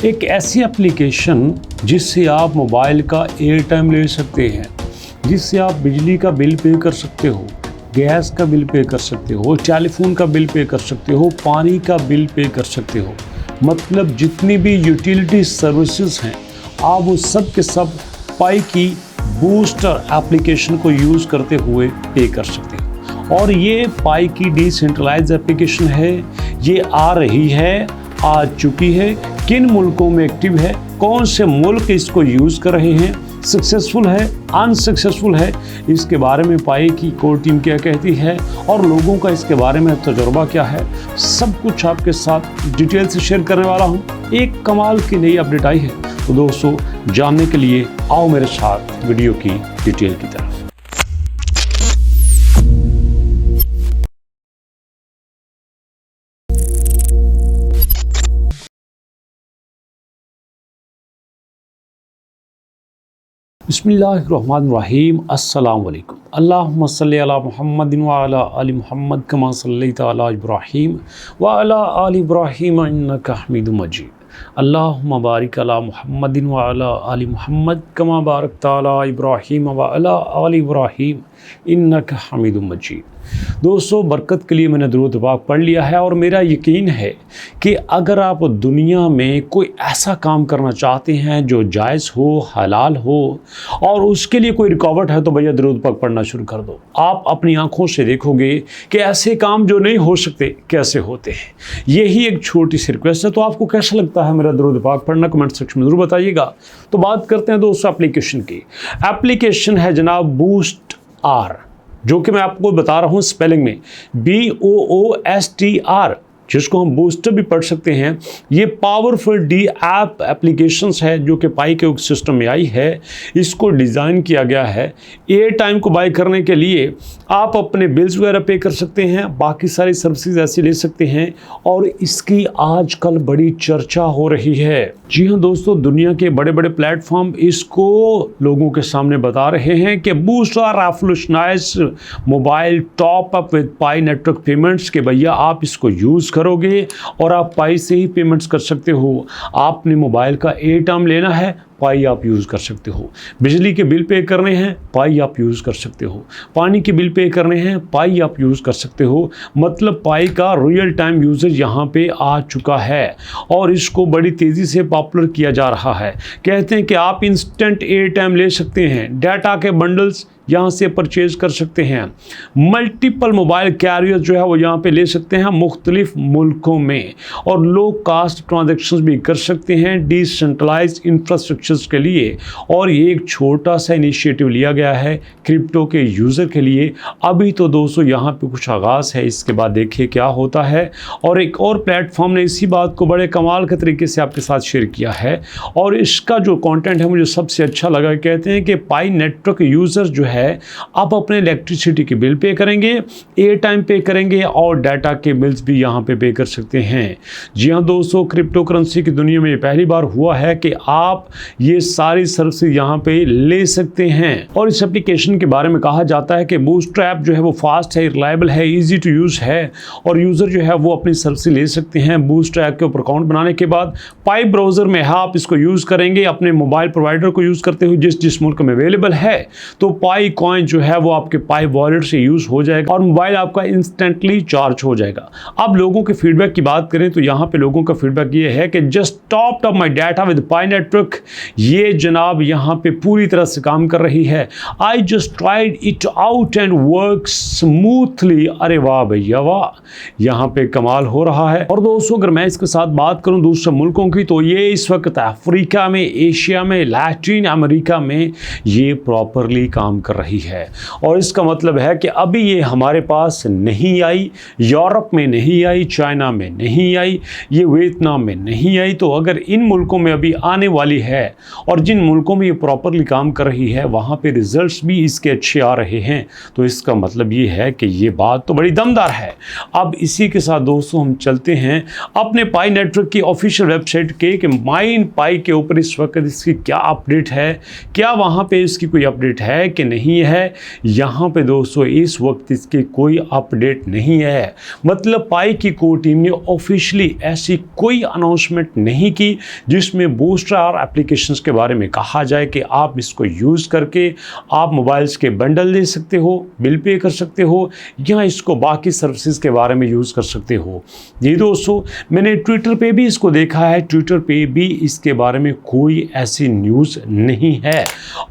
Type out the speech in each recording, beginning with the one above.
एक ऐसी एप्लीकेशन जिससे आप मोबाइल का एयर टाइम ले सकते हैं, जिससे आप बिजली का बिल पे कर सकते हो, गैस का बिल पे कर सकते हो, टेलीफोन का बिल पे कर सकते हो, पानी का बिल पे कर सकते हो। मतलब जितनी भी यूटिलिटी सर्विसेज हैं आप वो सब के सब पाई की बूस्टर एप्लीकेशन को यूज़ करते हुए पे कर सकते हो। और ये पाई की डिसेंट्रलाइज्ड एप्लीकेशन है, ये आ रही है, आ चुकी है। किन मुल्कों में एक्टिव है, कौन से मुल्क इसको यूज़ कर रहे हैं, सक्सेसफुल है, अनसक्सेसफुल है, इसके बारे में पाई की कोर टीम क्या कहती है और लोगों का इसके बारे में तजुर्बा क्या है, सब कुछ आपके साथ डिटेल से शेयर करने वाला हूँ। एक कमाल की नई अपडेट आई है, तो दोस्तों जानने के लिए आओ मेरे साथ वीडियो की डिटेल की तरफ। बिस्मिल्लाहिर्रहमानिर्रहीम, अस्सलाम वालेकुम। अल्लाहुम्मा सल्ली अला मुहम्मदिन व अला आलि मुहम्मद कमा सल्लैता अला इब्राहीम व अला आलि इब्राहीम इन्नका हमीदुम मजीद। अल्लाहुम्मा बारिक अला मुहम्मदिन व अला आलि मुहम्मद कमा बारकता अला इब्राहीम व अला आलि इब्राहीम इन्नका हमीदुम मजीद। दोस्तों, बरकत के लिए मैंने दुरूद पाक पढ़ लिया है और मेरा यकीन है कि अगर आप दुनिया में कोई ऐसा काम करना चाहते हैं जो जायज़ हो, हलाल हो और उसके लिए कोई रुकावट है, तो भैया दुरूद पाक पढ़ना शुरू कर दो। आप अपनी आंखों से देखोगे कि ऐसे काम जो नहीं हो सकते कैसे होते हैं। यही एक छोटी सी रिक्वेस्ट है। तो आपको कैसा लगता है मेरा दुरूद पाक पढ़ना, कमेंट सेक्शन में ज़रूर बताइएगा। तो बात करते हैं दोस्तों एप्लीकेशन की। एप्लीकेशन है जनाब बूस्ट आर, जो कि मैं आपको बता रहा हूँ स्पेलिंग में BOOSTR, जिसको हम बूस्टर भी पढ़ सकते हैं। ये पावरफुल डी ऐप एप्लीकेशंस है जो कि पाई के सिस्टम में आई है। इसको डिज़ाइन किया गया है एयर टाइम को बाय करने के लिए। आप अपने बिल्स वगैरह पे कर सकते हैं, बाकी सारी सर्विसेज ऐसी ले सकते हैं और इसकी आजकल बड़ी चर्चा हो रही है। जी हाँ दोस्तों, दुनिया के बड़े बड़े प्लेटफॉर्म इसको लोगों के सामने बता रहे हैं कि booster revolutionised mobile top up with Pi network payments, के भैया आप इसको यूज़ करोगे और आप पाई से ही पेमेंट्स कर सकते हो। आपने मोबाइल का एयर टाइम लेना है, पाई आप यूज़ कर सकते हो। बिजली के बिल पे करने हैं, पाई आप यूज़ कर सकते हो। पानी के बिल पे करने हैं, पाई आप यूज़ कर सकते हो। मतलब पाई का रियल टाइम यूजेज यहाँ पे आ चुका है और इसको बड़ी तेज़ी से पॉपुलर किया जा रहा है। कहते हैं कि आप इंस्टेंट एयर टाइम ले सकते हैं, डाटा के बंडल्स यहाँ से परचेज कर सकते हैं, मल्टीपल मोबाइल कैरियर जो है वो यहाँ पे ले सकते हैं मुख्तलिफ मुल्कों में, और लो कास्ट ट्रांजेक्शन्स भी कर सकते हैं डिसेंट्रलाइज्ड इंफ्रास्ट्रक्चर्स के लिए। और ये एक छोटा सा इनिशिएटिव लिया गया है क्रिप्टो के यूज़र के लिए। अभी तो दोस्तों यहाँ पे कुछ आगाज़ है, इसके बाद देखिए क्या होता है। और एक और प्लेटफॉर्म ने इसी बात को बड़े कमाल के तरीके से आपके साथ शेयर किया है और इसका जो कंटेंट है मुझे सबसे अच्छा लगा। कहते हैं कि पाई नेटवर्क यूज़र जो है आप अपने इलेक्ट्रिसिटी के बिल पे करेंगे, एयर टाइम पे करेंगे और डाटा के बिल्स भी यहाँ पे कर सकते हैं। जी हाँ दोस्तों, क्रिप्टो करेंसी की दुनिया में ये पहली बार हुआ है कि आप ये सारी सर्विसेज यहाँ पे ले सकते हैं। और इस एप्लीकेशन के बारे में कहा जाता है कि बूस्टर ऐप जो है वो फास्ट है, रिलायबल है, ईजी टू यूज़ है और यूज़र जो है वो अपनी सर्विस ले सकते हैं। बूस्टर ऐप के ऊपर अकाउंट बनाने के बाद पाई ब्राउज़र में आप इसको यूज़ करेंगे अपने मोबाइल प्रोवाइडर को यूज़ करते हुए जिस मुल्क में अवेलेबल है। तो पाई कॉइन जो है वो आपके पाई वॉलेट से यूज़ हो जाएगा और मोबाइल आपका इंस्टेंटली चार्ज हो जाएगा। अब लोगों के फीडबैक की बात करें तो यहाँ पे लोगों का फीडबैक ये है कि just topped up my data with Pi network. ये जनाब यहाँ पे पूरी तरह से काम कर रही है। I just tried it out and work smoothly. अरे वाह भैया वाह, यहाँ पे कमाल हो रहा है। और दोस्तों अगर मैं इसके साथ बात करूँ दूसरे मुल्कों की, तो ये इस वक्त अफ्रीका में, एशिया में, लैटिन अमेरिका में ये प्रॉपरली काम कर रही है। और इसका मतलब है कि अभी ये हमारे पास नहीं आई, यूरोप में नहीं आई, चाइना में नहीं आई, ये वियतनाम में नहीं आई। तो अगर इन मुल्कों में अभी आने वाली है और जिन मुल्कों में ये प्रॉपरली काम कर रही है वहाँ पे रिजल्ट्स भी इसके अच्छे आ रहे हैं, तो इसका मतलब ये है कि ये बात तो बड़ी दमदार है। अब इसी के साथ दोस्तों हम चलते हैं अपने पाई नेटवर्क की ऑफिशियल वेबसाइट के कि माइन पाई के ऊपर इस वक्त इसकी क्या अपडेट है, क्या वहाँ पे इसकी कोई अपडेट है कि नहीं नहीं है। यहाँ पे दोस्तों इस वक्त इसकी कोई अपडेट नहीं है, मतलब पाई की कोर टीम ने ऑफिशियली ऐसी कोई अनाउंसमेंट नहीं की जिसमें बूस्टर और एप्लीकेशंस के बारे में कहा जाए कि आप इसको यूज़ करके आप मोबाइल्स के बंडल ले सकते हो, बिल पे कर सकते हो, या इसको बाकी सर्विसेज के बारे में यूज़ कर सकते हो। जी दोस्तों, मैंने ट्विटर पे भी इसको देखा है, ट्विटर पे भी इसके बारे में कोई ऐसी न्यूज़ नहीं है।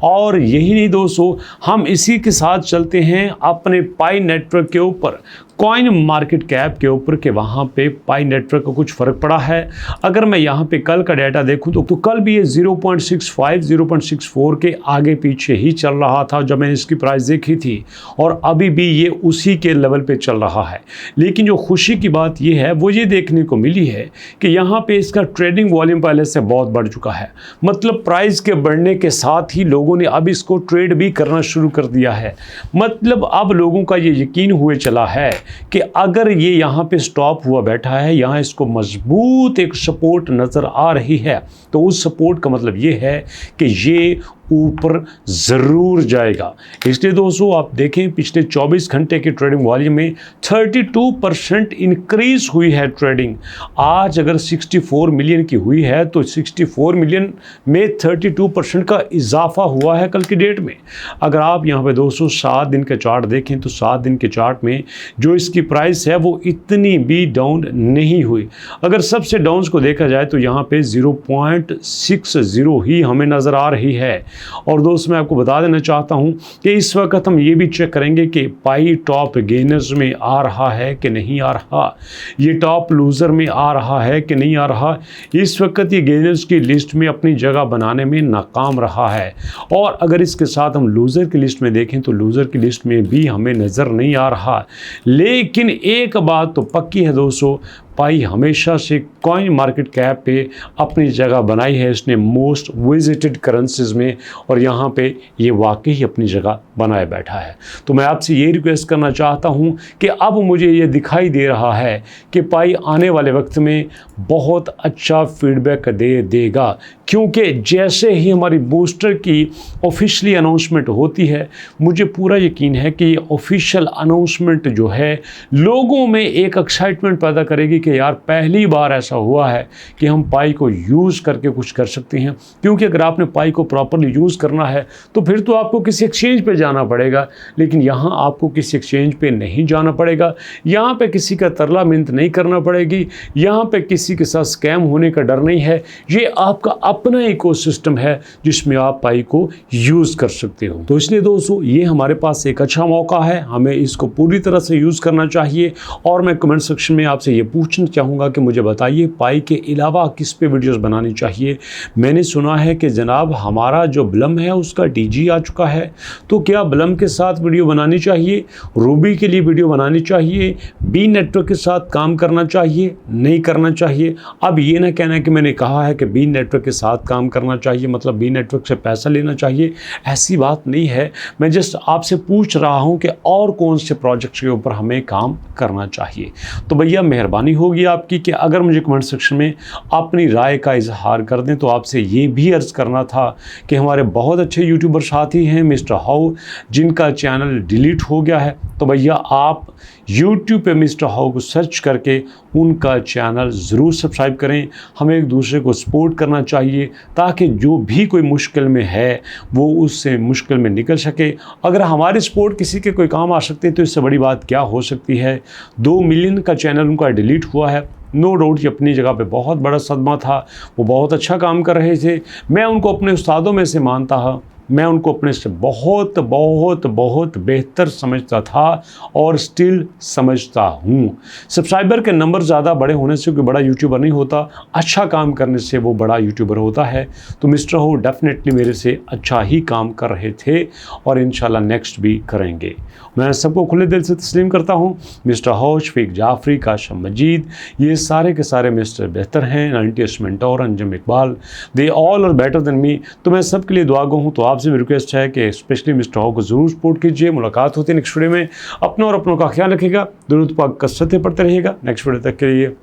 और यही नहीं दोस्तों, हम इसी के साथ चलते हैं अपने पाई नेटवर्क के ऊपर, कॉइन मार्केट कैप के ऊपर, के वहाँ पे पाई नेटवर्क को कुछ फ़र्क पड़ा है। अगर मैं यहाँ पे कल का डाटा देखूँ तो कल भी ये 0.65 0.64 के आगे पीछे ही चल रहा था जब मैंने इसकी प्राइस देखी थी, और अभी भी ये उसी के लेवल पे चल रहा है। लेकिन जो खुशी की बात ये है वो ये देखने को मिली है कि यहाँ पे इसका ट्रेडिंग वॉल्यूम पहले से बहुत बढ़ चुका है, मतलब प्राइस के बढ़ने के साथ ही लोगों ने अब इसको ट्रेड भी करना शुरू कर दिया है। मतलब अब लोगों का ये यकीन हुए चला है कि अगर ये यहाँ पे स्टॉप हुआ बैठा है, यहाँ इसको मजबूत एक सपोर्ट नज़र आ रही है, तो उस सपोर्ट का मतलब ये है कि ये ऊपर ज़रूर जाएगा। इसलिए दोस्तों आप देखें पिछले 24 घंटे की ट्रेडिंग वॉल्यूम में 32% इंक्रीज हुई है ट्रेडिंग। आज अगर 64 मिलियन की हुई है तो 64 मिलियन में 32% का इजाफा हुआ है कल की डेट में। अगर आप यहाँ पे दोस्तों 7 दिन के चार्ट देखें तो 7 दिन के चार्ट में जो इसकी प्राइस है वो इतनी भी डाउन नहीं हुई। अगर सबसे डाउन्स को देखा जाए तो यहाँ पे 0.60 ही हमें नज़र आ रही है। और दोस्त मैं आपको बता देना चाहता हूं कि इस वक्त हम ये भी चेक करेंगे कि पाई टॉप गेनर्स में आ रहा है कि नहीं आ रहा, ये टॉप लूज़र में आ रहा है कि नहीं आ रहा। इस वक्त ये गेनर्स की लिस्ट में अपनी जगह बनाने में नाकाम रहा है। और अगर इसके साथ हम लूज़र की लिस्ट में देखें तो लूज़र की लिस्ट में भी हमें नज़र नहीं आ रहा। लेकिन एक बात तो पक्की है दोस्तों, पाई हमेशा से कॉइन मार्केट कैप पे अपनी जगह बनाई है इसने मोस्ट विजिटेड करेंसीज में, और यहाँ पे ये वाकई अपनी जगह बनाए बैठा है। तो मैं आपसे ये रिक्वेस्ट करना चाहता हूँ कि अब मुझे ये दिखाई दे रहा है कि पाई आने वाले वक्त में बहुत अच्छा फीडबैक दे देगा, क्योंकि जैसे ही हमारी बूस्टर की ऑफिशियली अनाउंसमेंट होती है, मुझे पूरा यकीन है कि ये ऑफिशियल अनाउंसमेंट जो है लोगों में एक एक्साइटमेंट पैदा करेगी कि यार पहली बार ऐसा हुआ है कि हम पाई को यूज़ करके कुछ कर सकते हैं। क्योंकि अगर आपने पाई को प्रॉपरली यूज़ करना है तो फिर तो आपको किसी एक्सचेंज पे जाना पड़ेगा, लेकिन यहाँ आपको किसी एक्सचेंज पे नहीं जाना पड़ेगा, यहाँ पे किसी का तरला मिन्नत नहीं करना पड़ेगी, यहाँ पे किसी के साथ स्कैम होने का डर नहीं है। ये आपका अपना इकोसिस्टम है जिसमें आप पाई को यूज़ कर सकते हो। तो इसलिए दोस्तों ये हमारे पास एक अच्छा मौका है, हमें इसको पूरी तरह से यूज़ करना चाहिए। और मैं कमेंट सेक्शन में आपसे ये पूछना चाहूँगा कि मुझे बताइए पाई के अलावा किस पे वीडियोस बनानी चाहिए। मैंने सुना है कि जनाब हमारा जो ब्लम है उसका डीजी आ चुका है, तो क्या ब्लम के साथ वीडियो बनानी चाहिए, रूबी के लिए वीडियो बनानी चाहिए, बी नेटवर्क के साथ काम करना चाहिए, नहीं करना चाहिए। अब ये ना कहना कि मैंने कहा है कि बी नेटवर्क के साथ काम करना चाहिए मतलब बी नेटवर्क से पैसा लेना चाहिए, ऐसी बात नहीं है। मैं जस्ट आपसे पूछ रहा हूँ कि और कौन से प्रोजेक्ट्स के ऊपर हमें काम करना चाहिए। तो भैया मेहरबानी होगी आपकी कि अगर मुझे कमेंट सेक्शन में अपनी राय का इजहार कर दें। तो आपसे ये भी अर्ज़ करना था कि हमारे बहुत अच्छे यूट्यूबर साथी हैं मिस्टर हाउ, जिनका चैनल डिलीट हो गया है, तो भैया आप यूट्यूब पे मिस्टर हाउ को सर्च करके उनका चैनल ज़रूर सब्सक्राइब करें। हमें एक दूसरे को सपोर्ट करना चाहिए ताकि जो भी कोई मुश्किल में है वो उससे मुश्किल में निकल सके। अगर हमारी सपोर्ट किसी के कोई काम आ सकती है तो इससे बड़ी बात क्या हो सकती है। 2 मिलियन का चैनल उनका डिलीट हुआ है, नो डाउट ये अपनी जगह पे बहुत बड़ा सदमा था, वो बहुत अच्छा काम कर रहे थे, मैं उनको अपने उस्तादों में से मानता था, मैं उनको अपने से बहुत बहुत बहुत बेहतर समझता था और स्टिल समझता हूँ। सब्सक्राइबर के नंबर ज़्यादा बड़े होने से कोई बड़ा यूट्यूबर नहीं होता, अच्छा काम करने से वो बड़ा यूट्यूबर होता है। तो मिस्टर हो डेफिनेटली मेरे से अच्छा ही काम कर रहे थे और इंशाल्लाह नेक्स्ट भी करेंगे। मैं सबको खुले दिल से तस्लीम करता हूँ। मिस्टर हो, शफीक जाफरी, काशम मजीद, ये सारे के सारे मिस्टर बेहतर हैं। 90 mentor, Anjum Iqbal, they all are better than me. तो मैं सबके लिए दुआ गो हूँ। तो आपसे भी रिक्वेस्ट है कि स्पेशली मिस्टर हो को ज़रूर सपोर्ट कीजिए। मुलाकात होती है नेक्स्ट वीडियो में। अपनों और अपनों का ख्याल रखिएगा, दुरूद पाक कसरतें पढ़ते रहिएगा। नेक्स्ट वीडियो तक के लिए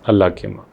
अल्लाह के मां।